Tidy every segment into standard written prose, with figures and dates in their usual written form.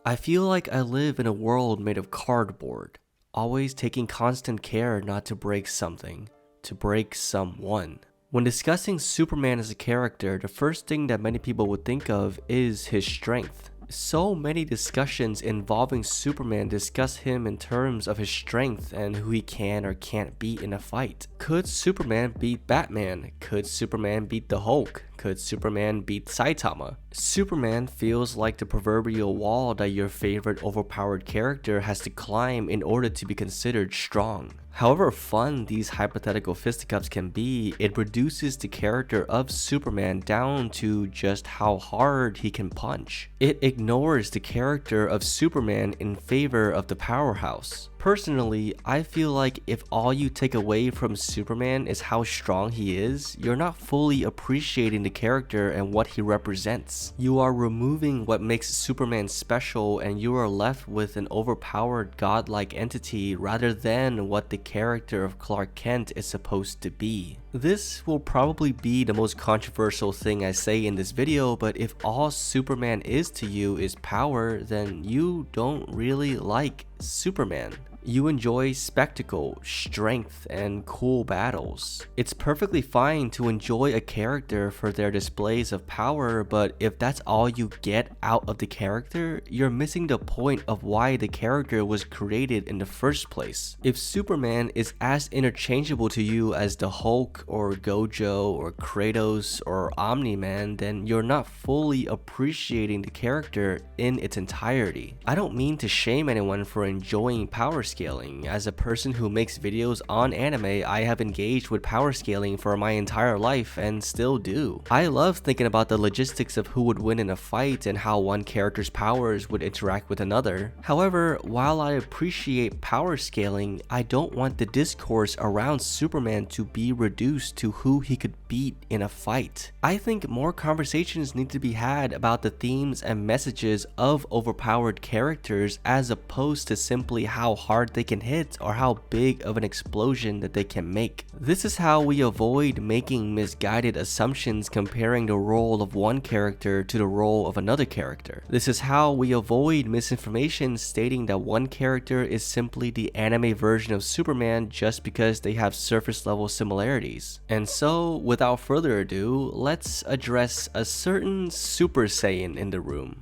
I feel like I live in a world made of cardboard, always taking constant care not to break something, to break someone. When discussing Superman as a character, the first thing that many people would think of is his strength. So many discussions involving Superman discuss him in terms of his strength and who he can or can't beat in a fight. Could Superman beat Batman? Could Superman beat the Hulk? Could Superman beat Saitama? Superman feels like the proverbial wall that your favorite overpowered character has to climb in order to be considered strong. However fun these hypothetical fisticuffs can be, it reduces the character of Superman down to just how hard he can punch. It ignores the character of Superman in favor of the powerhouse. Personally, I feel like if all you take away from Superman is how strong he is, you're not fully appreciating the character and what he represents. You are removing what makes Superman special and you are left with an overpowered godlike entity rather than what the character of Clark Kent is supposed to be. This will probably be the most controversial thing I say in this video, but if all Superman is to you is power, then you don't really like Superman. You enjoy spectacle, strength, and cool battles. It's perfectly fine to enjoy a character for their displays of power, but if that's all you get out of the character, you're missing the point of why the character was created in the first place. If Superman is as interchangeable to you as the Hulk or Gojo or Kratos or Omni-Man, then you're not fully appreciating the character in its entirety. I don't mean to shame anyone for enjoying power scaling. As a person who makes videos on anime, I have engaged with power scaling for my entire life and still do. I love thinking about the logistics of who would win in a fight and how one character's powers would interact with another. However, while I appreciate power scaling, I don't want the discourse around Superman to be reduced to who he could beat in a fight. I think more conversations need to be had about the themes and messages of overpowered characters as opposed to simply how hard they can hit or how big of an explosion that they can make. This is how we avoid making misguided assumptions comparing the role of one character to the role of another character. This is how we avoid misinformation stating that one character is simply the anime version of Superman just because they have surface level similarities. And so, without further ado, let's address a certain Super Saiyan in the room.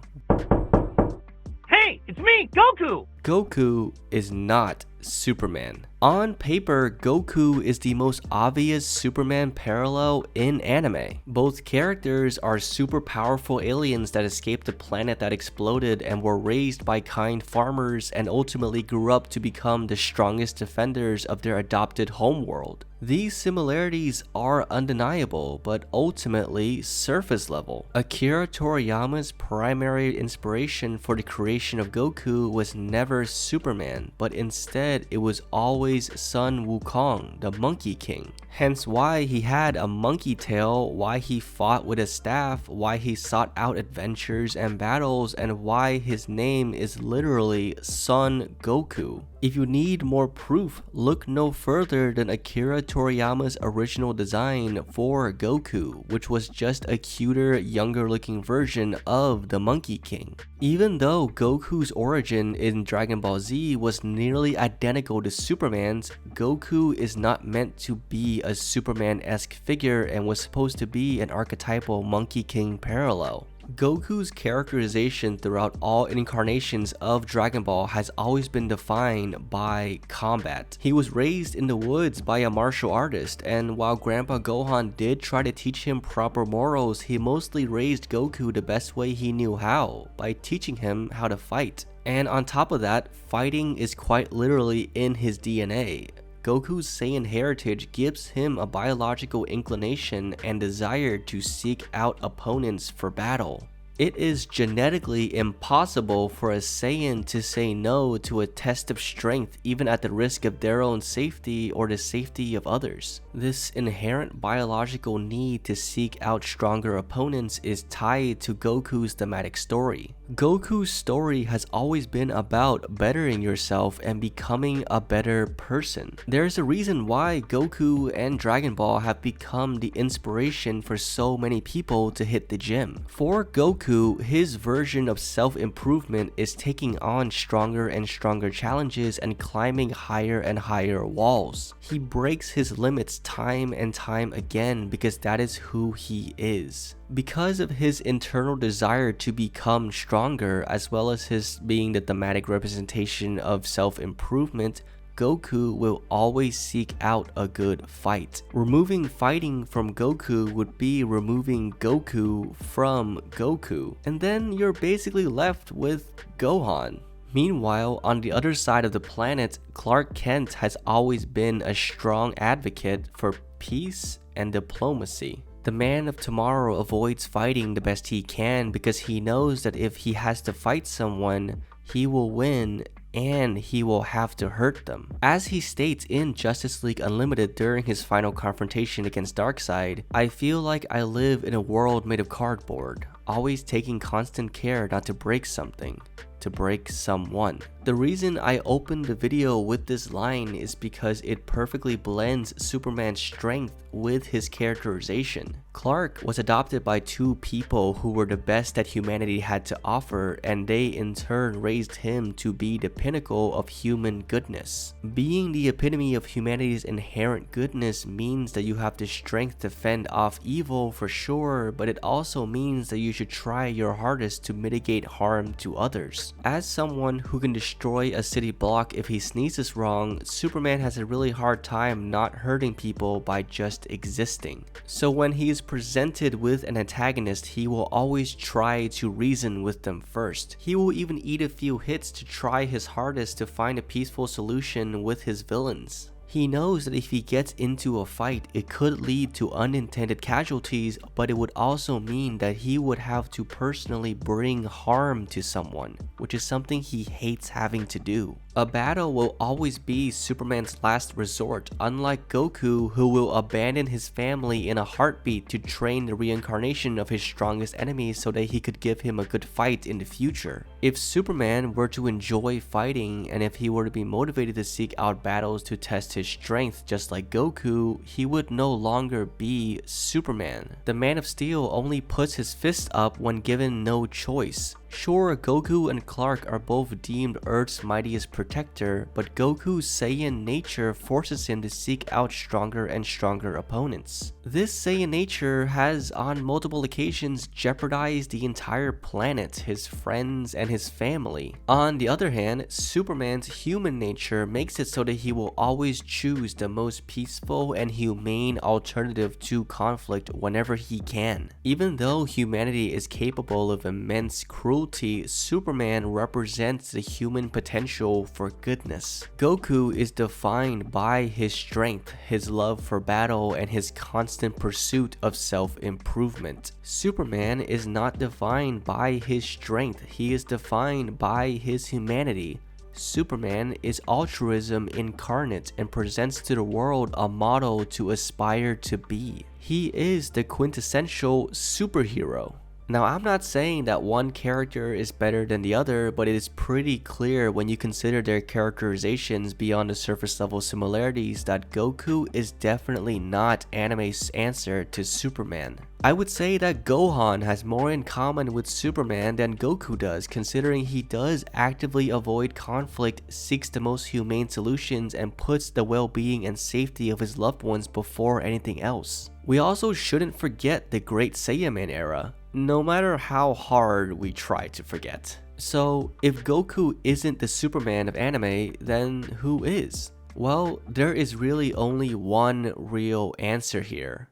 Hey, it's me, Goku! Goku is not Superman. On paper, Goku is the most obvious Superman parallel in anime. Both characters are super powerful aliens that escaped the planet that exploded and were raised by kind farmers and ultimately grew up to become the strongest defenders of their adopted homeworld. These similarities are undeniable, but ultimately surface level. Akira Toriyama's primary inspiration for the creation of Goku was never Superman, but instead it was always Sun Wukong, the Monkey King. Hence why he had a monkey tail, why he fought with a staff, why he sought out adventures and battles, and why his name is literally Son Goku. If you need more proof, look no further than Akira Toriyama's original design for Goku, which was just a cuter, younger looking version of the Monkey King. Even though Goku's origin in Dragon Ball Z was nearly identical to Superman's, Goku is not meant to be a Superman-esque figure and was supposed to be an archetypal Monkey King parallel. Goku's characterization throughout all incarnations of Dragon Ball has always been defined by combat. He was raised in the woods by a martial artist, and while Grandpa Gohan did try to teach him proper morals, he mostly raised Goku the best way he knew how, by teaching him how to fight. And on top of that, fighting is quite literally in his DNA. Goku's Saiyan heritage gives him a biological inclination and desire to seek out opponents for battle. It is genetically impossible for a Saiyan to say no to a test of strength even at the risk of their own safety or the safety of others. This inherent biological need to seek out stronger opponents is tied to Goku's thematic story. Goku's story has always been about bettering yourself and becoming a better person. There's a reason why Goku and Dragon Ball have become the inspiration for so many people to hit the gym. For Goku, his version of self-improvement is taking on stronger and stronger challenges and climbing higher and higher walls. He breaks his limits time and time again because that is who he is. Because of his internal desire to become stronger, as well as his being the thematic representation of self-improvement, Goku will always seek out a good fight. Removing fighting from Goku would be removing Goku from Goku, and then you're basically left with Gohan. Meanwhile, on the other side of the planet, Clark Kent has always been a strong advocate for peace and diplomacy. The man of tomorrow avoids fighting the best he can because he knows that if he has to fight someone, he will win and he will have to hurt them. As he states in Justice League Unlimited during his final confrontation against Darkseid, "I feel like I live in a world made of cardboard, always taking constant care not to break something, to break someone." The reason I opened the video with this line is because it perfectly blends Superman's strength with his characterization. Clark was adopted by two people who were the best that humanity had to offer, and they in turn raised him to be the pinnacle of human goodness. Being the epitome of humanity's inherent goodness means that you have the strength to fend off evil for sure, but it also means that you should try your hardest to mitigate harm to others. As someone who can destroy a city block if he sneezes wrong, Superman has a really hard time not hurting people by just existing. So when he is presented with an antagonist, he will always try to reason with them first. He will even eat a few hits to try his hardest to find a peaceful solution with his villains. He knows that if he gets into a fight, it could lead to unintended casualties, but it would also mean that he would have to personally bring harm to someone, which is something he hates having to do. A battle will always be Superman's last resort, unlike Goku, who will abandon his family in a heartbeat to train the reincarnation of his strongest enemy so that he could give him a good fight in the future. If Superman were to enjoy fighting, and if he were to be motivated to seek out battles to test his strength just like Goku, he would no longer be Superman. The Man of Steel only puts his fist up when given no choice. Sure, Goku and Clark are both deemed Earth's mightiest protector, but Goku's Saiyan nature forces him to seek out stronger and stronger opponents. This Saiyan nature has on multiple occasions jeopardized the entire planet, his friends, and his family. On the other hand, Superman's human nature makes it so that he will always choose the most peaceful and humane alternative to conflict whenever he can. Even though humanity is capable of immense cruelty, Superman represents the human potential for goodness. Goku is defined by his strength, his love for battle, and his constant pursuit of self-improvement. Superman is not defined by his strength, he is defined by his humanity. Superman is altruism incarnate and presents to the world a model to aspire to be. He is the quintessential superhero. Now, I'm not saying that one character is better than the other, but it is pretty clear when you consider their characterizations beyond the surface level similarities that Goku is definitely not anime's answer to Superman. I would say that Gohan has more in common with Superman than Goku does, considering he does actively avoid conflict, seeks the most humane solutions, and puts the well-being and safety of his loved ones before anything else. We also shouldn't forget the Great Saiyaman era, no matter how hard we try to forget. So, if Goku isn't the Superman of anime, then who is? Well, there is really only one real answer here.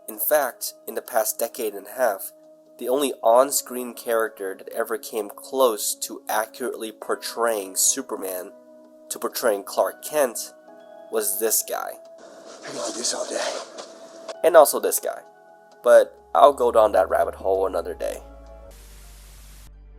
In fact, in the past decade and a half, the only on-screen character that ever came close to accurately portraying Superman to portraying Clark Kent was this guy. I can do this all day. And also this guy. But I'll go down that rabbit hole another day.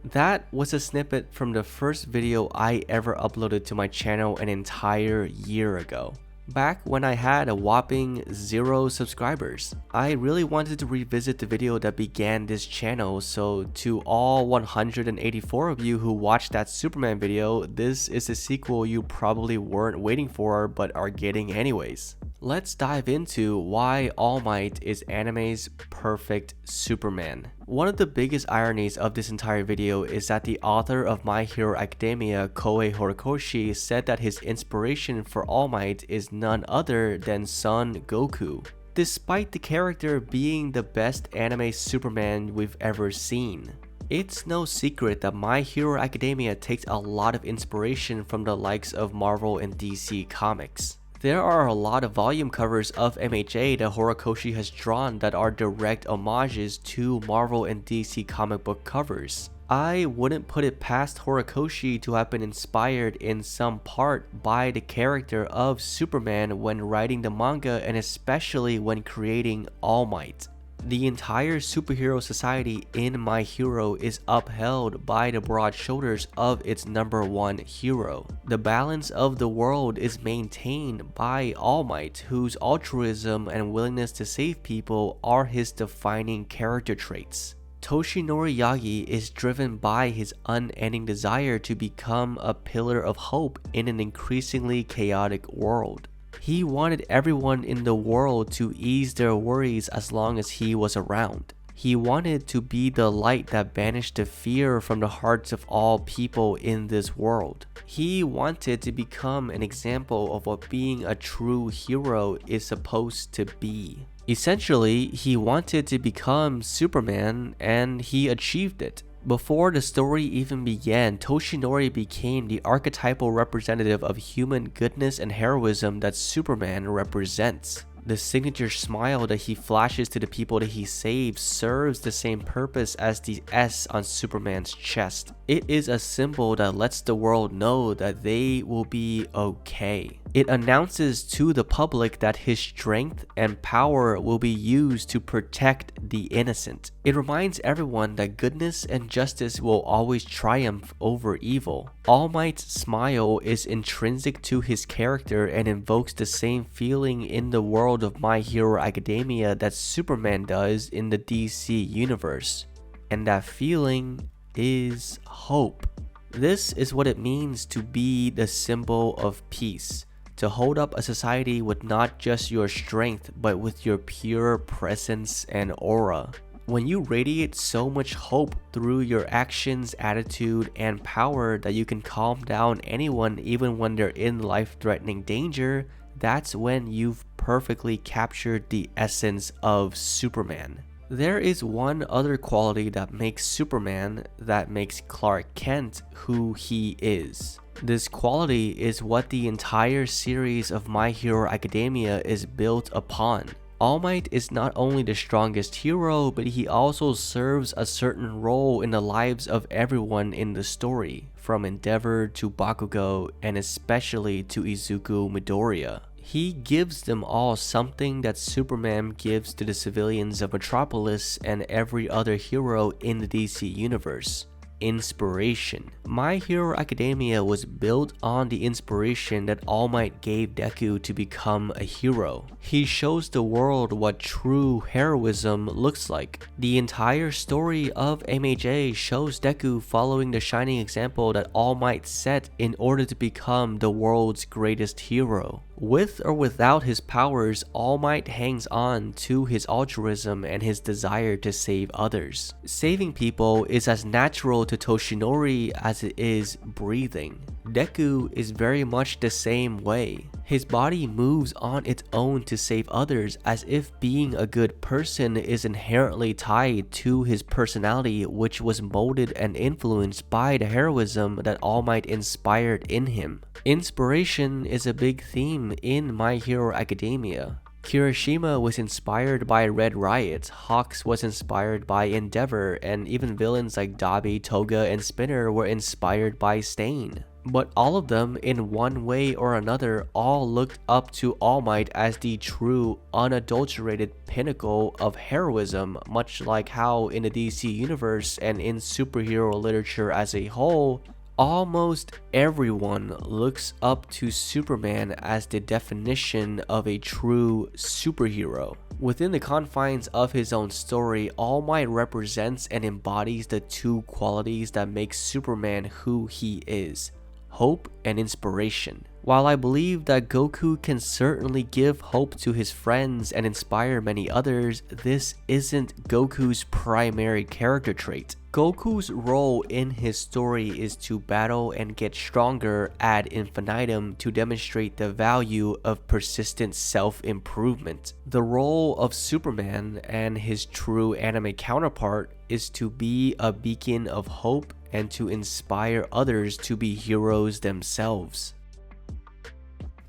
That was a snippet from the first video I ever uploaded to my channel an entire year ago. Back when I had a whopping 0 subscribers. I really wanted to revisit the video that began this channel, so to all 184 of you who watched that Superman video, this is a sequel you probably weren't waiting for but are getting anyways. Let's dive into why All Might is anime's perfect Superman. One of the biggest ironies of this entire video is that the author of My Hero Academia, Kohei Horikoshi, said that his inspiration for All Might is none other than Son Goku, despite the character being the best anime Superman we've ever seen. It's no secret that My Hero Academia takes a lot of inspiration from the likes of Marvel and DC comics. There are a lot of volume covers of MHA that Horikoshi has drawn that are direct homages to Marvel and DC comic book covers. I wouldn't put it past Horikoshi to have been inspired in some part by the character of Superman when writing the manga, and especially when creating All Might. The entire superhero society in My Hero is upheld by the broad shoulders of its #1 hero. The balance of the world is maintained by All Might, whose altruism and willingness to save people are his defining character traits. Toshinori Yagi is driven by his unending desire to become a pillar of hope in an increasingly chaotic world. He wanted everyone in the world to ease their worries as long as he was around. He wanted to be the light that banished the fear from the hearts of all people in this world. He wanted to become an example of what being a true hero is supposed to be. Essentially, he wanted to become Superman, and he achieved it. Before the story even began, Toshinori became the archetypal representative of human goodness and heroism that Superman represents. The signature smile that he flashes to the people that he saves serves the same purpose as the S on Superman's chest. It is a symbol that lets the world know that they will be okay. It announces to the public that his strength and power will be used to protect the innocent. It reminds everyone that goodness and justice will always triumph over evil. All Might's smile is intrinsic to his character and invokes the same feeling in the world of My Hero Academia that Superman does in the DC universe. And that feeling is hope. This is what it means to be the symbol of peace. To hold up a society with not just your strength, but with your pure presence and aura. When you radiate so much hope through your actions, attitude, and power that you can calm down anyone even when they're in life-threatening danger, that's when you've perfectly captured the essence of Superman. There is one other quality that makes Superman, that makes Clark Kent who he is. This quality is what the entire series of My Hero Academia is built upon. All Might is not only the strongest hero, but he also serves a certain role in the lives of everyone in the story, from Endeavor to Bakugo, and especially to Izuku Midoriya. He gives them all something that Superman gives to the civilians of Metropolis and every other hero in the DC universe. Inspiration. My Hero Academia was built on the inspiration that All Might gave Deku to become a hero. He shows the world what true heroism looks like. The entire story of MHA shows Deku following the shining example that All Might set in order to become the world's greatest hero. With or without his powers, All Might hangs on to his altruism and his desire to save others. Saving people is as natural to Toshinori as it is breathing. Deku is very much the same way. His body moves on its own to save others, as if being a good person is inherently tied to his personality, which was molded and influenced by the heroism that All Might inspired in him. Inspiration is a big theme in My Hero Academia. Kirishima was inspired by Red Riot, Hawks was inspired by Endeavor, and even villains like Dabi, Toga, and Spinner were inspired by Stain. But all of them, in one way or another, all looked up to All Might as the true, unadulterated pinnacle of heroism, much like how in the DC universe and in superhero literature as a whole, Almost everyone looks up to Superman as the definition of a true superhero. Within the confines of his own story, All Might represents and embodies the two qualities that make Superman who he is: hope and inspiration. While I believe that Goku can certainly give hope to his friends and inspire many others, this isn't Goku's primary character trait. Goku's role in his story is to battle and get stronger ad infinitum to demonstrate the value of persistent self-improvement. The role of Superman and his true anime counterpart is to be a beacon of hope and to inspire others to be heroes themselves.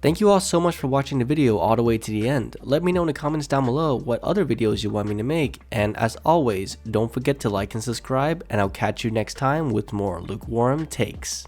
Thank you all so much for watching the video all the way to the end. Let me know in the comments down below what other videos you want me to make, and as always, don't forget to like and subscribe, and I'll catch you next time with more lukewarm takes.